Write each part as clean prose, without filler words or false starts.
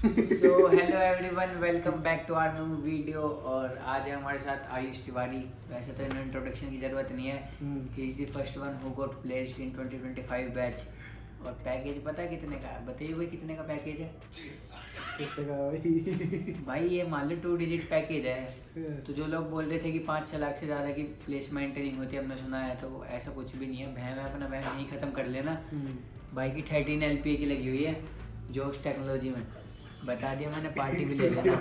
So hello everyone, welcome back to our new video. और आज है हमारे साथ आयुष तिवारी। वैसे तो इन्हें इंट्रोडक्शन की ज़रूरत नहीं है। He is the first one who got placed in 2025 batch. और पैकेज पता है कितने का है? बताइए भाई, कितने का पैकेज है? कितने का भाई? भाई ये मान लो 2 डिजिट पैकेज है। तो जो लोग बोल रहे थे कि 5-6 लाख से ज़्यादा की प्लेसमेंट नहीं होती, हमने सुना है, तो ऐसा कुछ भी नहीं है। वहम है, अपना वहम नहीं ख़त्म कर लेना। भाई की 13 LPA की लगी हुई है जोश टेक्नोलॉजी में। बता दिया मैंने, पार्टी भी ले लेना।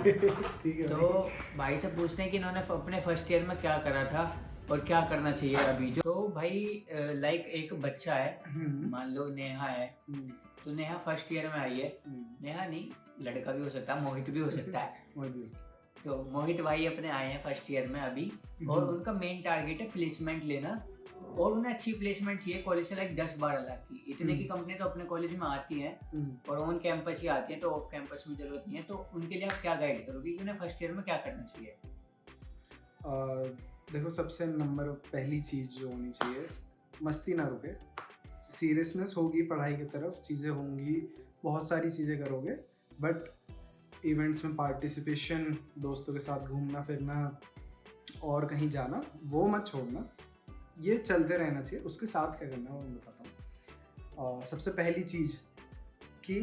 ठीक है तो भाई से पूछते हैं कि इन्होंने अपने फर्स्ट ईयर में क्या करा था और क्या करना चाहिए अभी। जो तो भाई लाइक एक बच्चा है, मान लो नेहा है। तो नेहा फर्स्ट ईयर में आई है। नेहा नहीं, लड़का भी हो सकता है, मोहित भी हो सकता है। तो मोहित भाई अपने आए हैं फर्स्ट ईयर में अभी। और उनका मेन टारगेट है प्लेसमेंट लेना। और उन्हें अच्छी प्लेसमेंट चाहिए कॉलेज से, लाइक 10-12 लाख की। इतने की कंपनी तो अपने कॉलेज में आती हैं और ऑन कैंपस ही आती है, तो ऑफ कैंपस में जरूरत नहीं है। तो उनके लिए आप क्या गाइड करोगे कि उन्हें फर्स्ट ईयर में क्या करना चाहिए? देखो, सबसे नंबर पहली चीज़ जो होनी चाहिए, मस्ती ना रुके। सीरियसनेस होगी पढ़ाई की तरफ, चीज़ें होंगी, बहुत सारी चीज़ें करोगे, बट इवेंट्स में पार्टिसिपेशन, दोस्तों के साथ घूमना फिरना और कहीं जाना, वो मत छोड़ना। ये चलते रहना चाहिए। उसके साथ क्या करना है वो मैं बताता हूँ। सबसे पहली चीज़ कि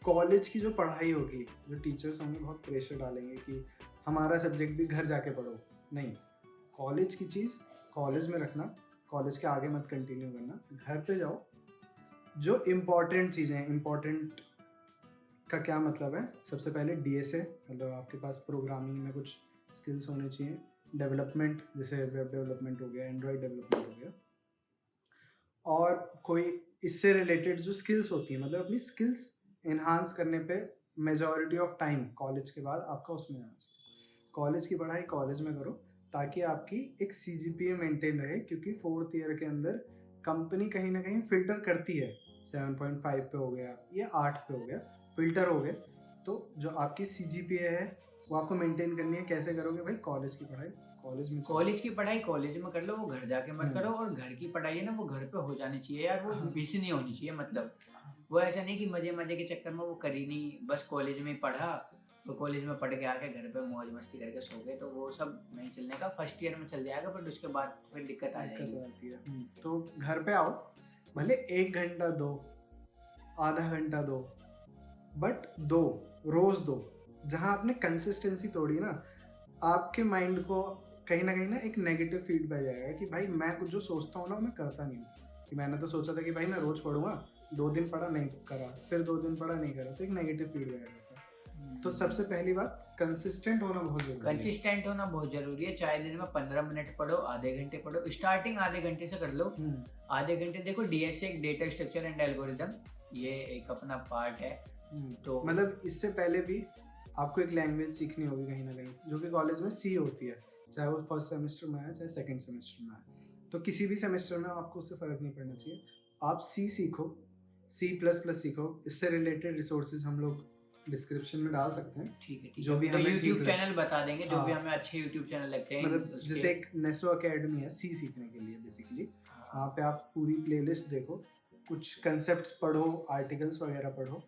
कॉलेज की जो पढ़ाई होगी, जो टीचर्स होंगे बहुत प्रेशर डालेंगे कि हमारा सब्जेक्ट भी घर जाके पढ़ो। नहीं, कॉलेज की चीज़ कॉलेज में रखना, कॉलेज के आगे मत कंटिन्यू करना, घर पे जाओ। जो इम्पॉर्टेंट चीज़ें, इम्पॉर्टेंट का क्या मतलब है, सबसे पहले DSA, मतलब आपके पास प्रोग्रामिंग में कुछ स्किल्स होने चाहिए। डेवलपमेंट, जैसे वेब डेवलपमेंट हो गया, एंड्रॉयड डेवलपमेंट हो गया, और कोई इससे रिलेटेड जो स्किल्स होती हैं, मतलब अपनी स्किल्स इन्हांस करने पे मेजॉरिटी ऑफ टाइम कॉलेज के बाद आपका उसमें जाना चाहिए। कॉलेज की पढ़ाई कॉलेज में करो ताकि आपकी एक CGPA मेंटेन रहे, क्योंकि 4th ईयर के अंदर कंपनी कहीं ना कहीं फिल्टर करती है। 7.5 पे हो गया या 8 पे हो गया, फिल्टर हो गए। तो जो आपकी CGPA है वो आपको मेंटेन करनी है। कैसे करोगे भाई? कॉलेज की पढ़ाई कॉलेज में चलो। कॉलेज की पढ़ाई कॉलेज में कर लो, वो घर जाके मत करो। और घर की पढ़ाई है ना, वो घर पे हो जानी चाहिए यार, वो मिस नहीं होनी चाहिए। मतलब वो ऐसा नहीं कि मजे मजे के चक्कर में वो करी नहीं, बस कॉलेज में पढ़ा। तो कॉलेज में पढ़ के आके घर पे मौज मस्ती करके सो गए, तो वो सब नहीं चलने का। फर्स्ट ईयर में चल जाएगा, बट उसके बाद फिर दिक्कत आ जाएगी। आती है। तो घर पे आओ, भले 1 घंटा दो, आधा घंटा दो, बट दो, रोज दो। जहाँ आपने कंसिस्टेंसी तोड़ी ना, आपके माइंड को कहीं ना एक नेगेटिव फीडबैक जाएगा कि भाई मैं कुछ जो सोचता हूँ ना मैं करता नहीं हूँ। कि मैंने तो सोचा था कि भाई मैं रोज पढ़ूंगा, 2 दिन पढ़ा नहीं करा, फिर 2 दिन पढ़ा नहीं करा, तो एक नेगेटिव फीडबैक आता है। तो सबसे पहली बात, कंसिस्टेंट होना बहुत जरूरी है। कंसिस्टेंट होना बहुत जरूरी है। चाहे दिन में 15 मिनट पढ़ो, आधे घंटे पढ़ो, स्टार्टिंग आधे घंटे से कर लो। आधे घंटे देखो, DSA एक डेटा स्ट्रक्चर एंड एल्गोरिथम, ये एक अपना पार्ट है। तो मतलब इससे पहले भी आपको एक लैंग्वेज सीखनी होगी कहीं ना कहीं, जो कि कॉलेज में C होती है, चाहे वो फर्स्ट सेमेस्टर में आए चाहे सेकंड सेमेस्टर में आए। तो किसी भी सेमेस्टर में आपको उससे फ़र्क नहीं पड़ना चाहिए। आप C सीखो, C++ सीखो। इससे रिलेटेड रिसोर्सेज हम लोग डिस्क्रिप्शन में डाल सकते हैं। ठीक है, जो भी तो हमें यूट्यूब ठीक चैनल बता देंगे, जो भी हाँ। हमें अच्छे यूट्यूब चैनल लगते हैं। मतलब जैसे एक नेसो अकेडमी है C सीखने के लिए बेसिकली, वहाँ पे आप पूरी प्लेलिस्ट देखो, कुछ कंसेप्ट्स पढ़ो, आर्टिकल्स वगैरह पढ़ो,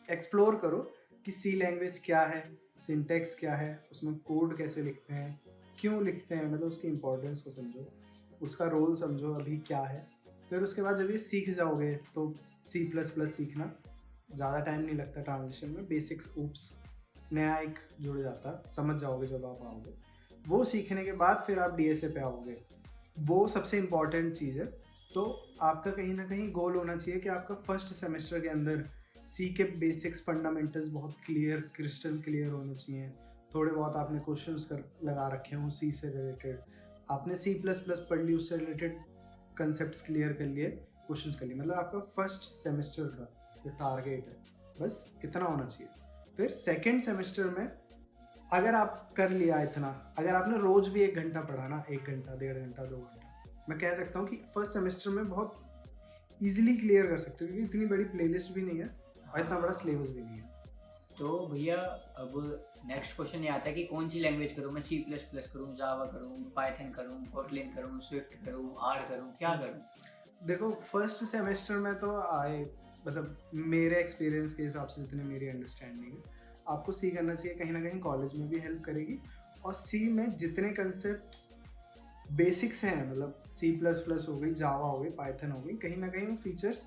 एक्सप्लोर करो कि C लैंग्वेज क्या है, सिंटेक्स क्या है, उसमें कोड कैसे लिखते हैं, क्यों लिखते हैं, मतलब उसकी इम्पोर्टेंस को समझो, उसका रोल समझो अभी क्या है। फिर उसके बाद जब ये सीख जाओगे तो C++ सीखना ज़्यादा टाइम नहीं लगता ट्रांजिशन में। बेसिक्स ऊप्स नया एक जुड़ जाता, समझ जाओगे जब आप आओगे। वो सीखने के बाद फिर आप DSA पे आओगे, वो सबसे इम्पॉर्टेंट चीज़ है। तो आपका कहीं ना कहीं गोल होना चाहिए कि आपका फर्स्ट सेमेस्टर के अंदर C के बेसिक्स फंडामेंटल्स बहुत क्लियर, क्रिस्टल क्लियर होने चाहिए। थोड़े बहुत आपने क्वेश्चंस कर लगा रखे हों C से रिलेटेड, आपने C++ पढ़ ली, उससे रिलेटेड कंसेप्ट्स क्लियर कर लिए, क्वेश्चंस कर लिए। मतलब आपका फर्स्ट सेमेस्टर का जो टारगेट है, बस इतना होना चाहिए। फिर सेकेंड सेमेस्टर में अगर आप कर लिया इतना, अगर आपने रोज भी 1 घंटा पढ़ा ना, 1 घंटा, 1.5 घंटा, 2 घंटा, मैं कह सकता हूँ कि फर्स्ट सेमेस्टर में बहुत इजीली क्लियर कर सकते हो, क्योंकि इतनी बड़ी प्लेलिस्ट भी नहीं है और इतना बड़ा सिलेबस भी नहीं है। तो भैया अब नेक्स्ट क्वेश्चन ये आता है कि कौन सी लैंग्वेज करूँ मैं? C++ करूँ, जावा करूँ, पाइथन करूँ, कोटलिन करूँ, स्विफ्ट करूँ, R करूँ, क्या करूँ? देखो, फर्स्ट सेमेस्टर में तो आए मतलब मेरे एक्सपीरियंस के हिसाब से जितने मेरी अंडरस्टैंडिंग है, आपको सी करना चाहिए। कहीं ना कहीं कॉलेज में भी हेल्प करेगी, और सी में जितने कंसेप्ट बेसिक्स हैं, मतलब C++ हो गई, जावा हो गई, पाइथन हो गई, कहीं ना कहीं वो फीचर्स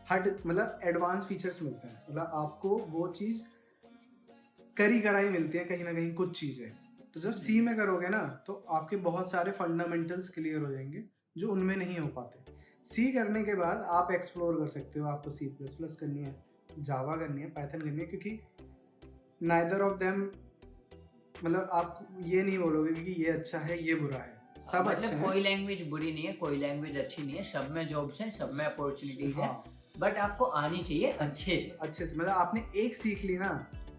मतलब एडवांस फीचर्स मिलते हैं। मतलब आपको वो चीज़ करी कराई मिलती है कहीं ना कहीं कुछ चीज़ें। तो जब सी में करोगे ना तो आपके बहुत सारे फंडामेंटल्स क्लियर हो जाएंगे जो उनमें नहीं हो पाते। सी करने के बाद आप एक्सप्लोर कर सकते हो, आपको C++ करनी है, जावा करनी है, पाइथन करनी है, क्योंकि नाइदर ऑफ देम, मतलब आप ये नहीं बोलोगे कि ये अच्छा है ये बुरा है, सब अच्छे मतलब हैं। कोई लैंग्वेज बुरी नहीं है, कोई लैंग्वेज अच्छी नहीं है, सब में जॉब्स हैं, सब में अपॉर्चुनिटीज हाँ, है, बट आपको आनी चाहिए अच्छे से। अच्छे से, मतलब आपने एक सीख ली ना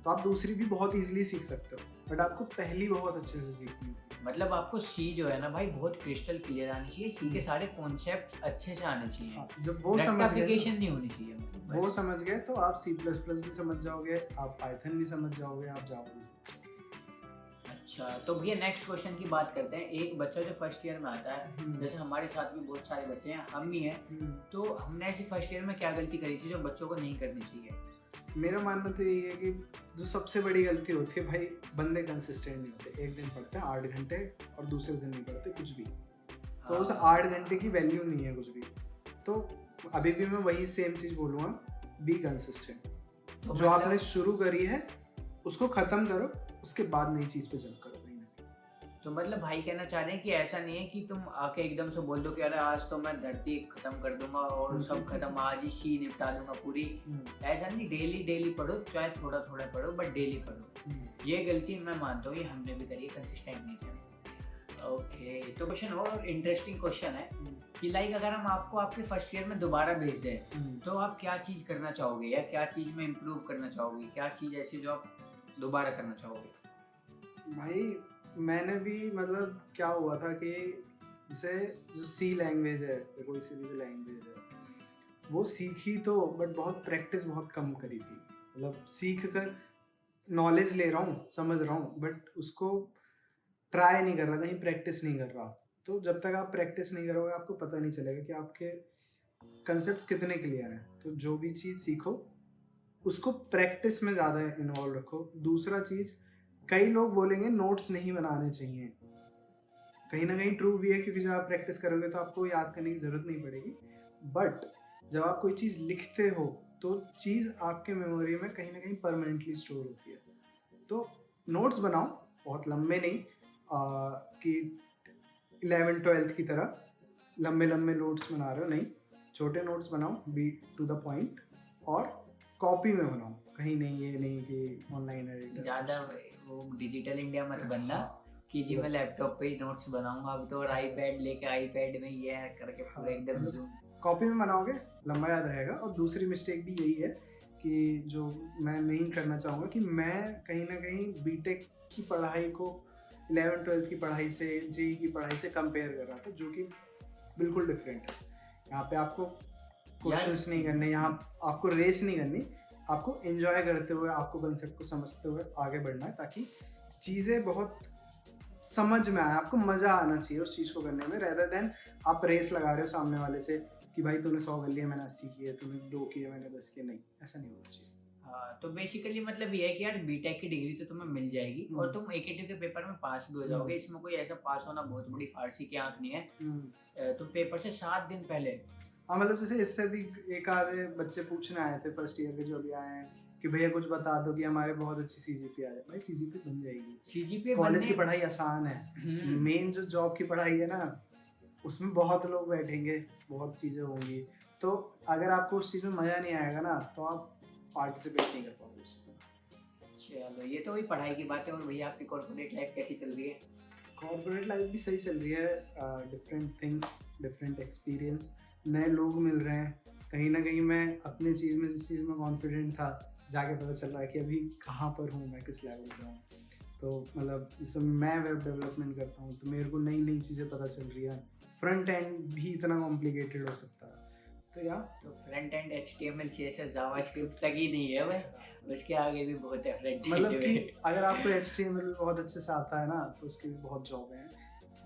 तो आप दूसरी भी बहुत इजीली सीख सकते हो, बट आपको पहली बहुत अच्छे से सीखनी है। मतलब आपको सी जो है ना भाई बहुत क्रिस्टल क्लियर आनी चाहिए, सी के सारे कॉन्सेप्ट्स अच्छे से आने चाहिए। हाँ, जब वो समझ गए रेक्टिफिकेशन नहीं होनी चाहिए, मतलब वो बस। समझ गए तो आप C++ भी समझ जाओगे, आप पाइथन भी समझ जाओगे, आप जावा भी। अच्छा, तो भैया नेक्स्ट क्वेश्चन की बात करते हैं। एक बच्चा जो फर्स्ट ईयर में आता है, जैसे हमारे साथ भी बहुत सारे बच्चे हैं, हम भी हैं, तो हमने ऐसी फर्स्ट ईयर में क्या गलती करी थी जो बच्चों को नहीं करनी चाहिए? मेरा मानना तो यही है कि जो सबसे बड़ी गलती होती है भाई, बंदे कंसिस्टेंट नहीं होते। एक दिन पढ़ते हैं 8 घंटे और दूसरे दिन नहीं पढ़ते कुछ भी, तो उस 8 घंटे की वैल्यू नहीं है कुछ भी। तो अभी भी मैं वही सेम चीज़ बोलूँगा, बी कंसिस्टेंट। तो जो आपने शुरू करी है उसको ख़त्म करो, उसके बाद नई चीज़ पे जंप करो। तो मतलब भाई कहना चाह रहे हैं कि ऐसा नहीं है कि तुम आके एकदम से बोल दो कि अरे आज तो मैं धरती खत्म कर दूंगा और सब खत्म, आज ही सी निपटा दूंगा पूरी। ऐसा नहीं, डेली डेली पढ़ो, चाहे थोड़ा थोड़ा पढ़ो, बट डेली पढ़ो। ये गलती मैं मानता हूँ, ये हमने भी करी है, कंसिस्टेंट नहीं थे। ओके, तो क्वेश्चन और इंटरेस्टिंग क्वेश्चन है कि लाइक अगर हम आपको आपके फर्स्ट ईयर में दोबारा भेज दें तो आप क्या चीज़ करना चाहोगे, या क्या चीज़ में इम्प्रूव करना चाहोगे, क्या चीज़ ऐसी जो आप दोबारा करना चाहोगे? भाई मैंने भी, मतलब क्या हुआ था कि जैसे जो सी लैंग्वेज है, कोई सी भी जो लैंग्वेज है वो सीखी तो, बट बहुत प्रैक्टिस बहुत कम करी थी। मतलब सीख कर नॉलेज ले रहा हूँ, समझ रहा हूँ, बट उसको ट्राई नहीं कर रहा, कहीं प्रैक्टिस नहीं कर रहा। तो जब तक आप प्रैक्टिस नहीं करोगे आपको पता नहीं चलेगा कि आपके कंसेप्ट कितने क्लियर हैं। तो जो भी चीज़ सीखो उसको प्रैक्टिस में ज़्यादा इन्वॉल्व रखो। दूसरा चीज़, कई लोग बोलेंगे नोट्स नहीं बनाने चाहिए, कहीं ना कहीं ट्रू भी है, क्योंकि जब आप प्रैक्टिस करोगे तो आपको याद करने की ज़रूरत नहीं पड़ेगी। बट जब आप कोई चीज़ लिखते हो तो चीज़ आपके मेमोरी में कहीं ना कहीं परमानेंटली स्टोर होती है। तो नोट्स बनाओ, बहुत लंबे नहीं, कि 11th-12th की तरह लंबे लंबे नोट्स बना रहे हो, नहीं, छोटे नोट्स बनाओ, बी टू द पॉइंट, और कॉपी में बनाओ, कहीं नहीं, ये नहीं कि ऑनलाइन एडिटर। ज़्यादा वो डिजिटल इंडिया मत बनना कि जी मैं लैपटॉप पे ही नोट्स बनाऊंगा अब तो, और आईपैड लेके आईपैड में ये करके पूरा एकदम जूम। कॉपी में बनाओगे लंबा याद रहेगा। और दूसरी मिस्टेक भी यही है कि जो मैं नहीं करना चाहूँगा, कि मैं कहीं ना कहीं बीटेक की पढ़ाई को 11th-12th की पढ़ाई से, जेई की पढ़ाई से कंपेयर कर रहा था, जो कि बिल्कुल डिफरेंट है। यहाँ पे आपको क्वेश्चंस नहीं करने, यहाँ आपको रेस नहीं करनी, आपको एंजॉय करते हुए, आपको कंसेप्ट को समझते हुए आगे बढ़ना है, ताकि चीज़ें बहुत समझ में आए, आपको मज़ा आना चाहिए उस चीज़ को करने में, रेदर देन आप रेस लगा रहे हो सामने वाले से कि भाई तूने 100 कर लिए, मैंने 80 किए, तूने 2 किए, मैंने 10 किए। नहीं, ऐसा नहीं होना चाहिए। हाँ, तो बेसिकली मतलब ये है कि यार बीटेक की डिग्री तो तुम्हें मिल जाएगी और तुम AKT के पेपर में पास भी हो जाओगे। इसमें कोई ऐसा पास होना बहुत बड़ी फारसी की आंख नहीं है। तुम पेपर से 7 दिन पहले, हाँ, मतलब जैसे इससे भी एक आधे बच्चे पूछने आए थे फर्स्ट ईयर के जो अभी आए हैं कि भैया कुछ बता दो कि हमारे बहुत अच्छी CGPA आ जाए। भाई CGPA बन जाएगी, CGPA कॉलेज की पढ़ाई आसान है। मेन जो जॉब की पढ़ाई है ना, उसमें बहुत लोग बैठेंगे, बहुत चीज़ें होंगी, तो अगर आपको उस चीज़ में मज़ा नहीं आएगा ना तो आप पार्टिसिपेट नहीं कर पाओगे उसमें। चलो ये तो वही पढ़ाई की बात है। और भैया आपकी कॉर्पोरेट लाइफ कैसी चल रही है? कॉर्पोरेट लाइफ भी सही चल रही है, डिफरेंट थिंग्स, डिफरेंट एक्सपीरियंस, नए लोग मिल रहे हैं। कहीं ना कहीं मैं अपने चीज़ में, जिस चीज़ में कॉन्फिडेंट था, जाके पता चल रहा है कि अभी कहाँ पर हूँ मैं, किस लेवल पे हूँ। तो मतलब जैसे मैं वेब डेवलपमेंट करता हूँ तो मेरे को नई नई चीज़ें पता चल रही है। फ्रंट एंड भी इतना कॉम्प्लिकेटेड हो सकता है, तो या तो front end HTML CSS JavaScript तक ही नहीं है बस, उसके आगे भी बहुत है फ्रंट एंड। मतलब कि अगर आपको HTML बहुत अच्छे से आता है ना तो उसकी भी बहुत जॉब है,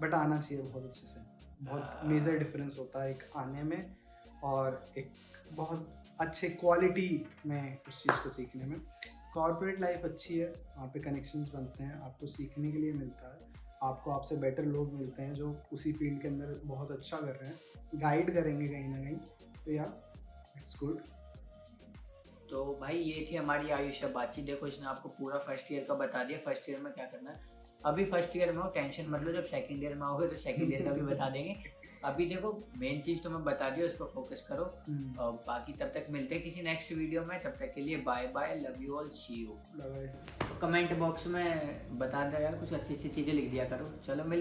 बट आना चाहिए बहुत अच्छे से। बहुत मेजर डिफरेंस होता है एक आने में और एक बहुत अच्छे क्वालिटी में उस चीज़ को सीखने में। कॉर्पोरेट लाइफ अच्छी है, वहाँ पे कनेक्शंस बनते हैं, आपको सीखने के लिए मिलता है, आपको आपसे बेटर लोग मिलते हैं जो उसी फील्ड के अंदर बहुत अच्छा कर रहे हैं, गाइड करेंगे कहीं ना कहीं, तो या इट्स गुड। तो भाई ये थी हमारी आयुष से बातचीत। देखो इसने आपको पूरा फर्स्ट ईयर का बता दिया, फर्स्ट ईयर में क्या करना है। अभी फर्स्ट ईयर में हो, टेंशन मत लो, जब सेकंड ईयर में आओगे तो सेकंड ईयर का भी बता देंगे। अभी देखो मेन चीज़ तो मैं बता दी, उस पर फोकस करो। और बाकी तब तक मिलते हैं किसी नेक्स्ट वीडियो में, तब तक के लिए bye bye, love you all, see you. Comment box में बता दो यार, कुछ अच्छी अच्छी चीज़ें लिख दिया करो। चलो मिलते हैं।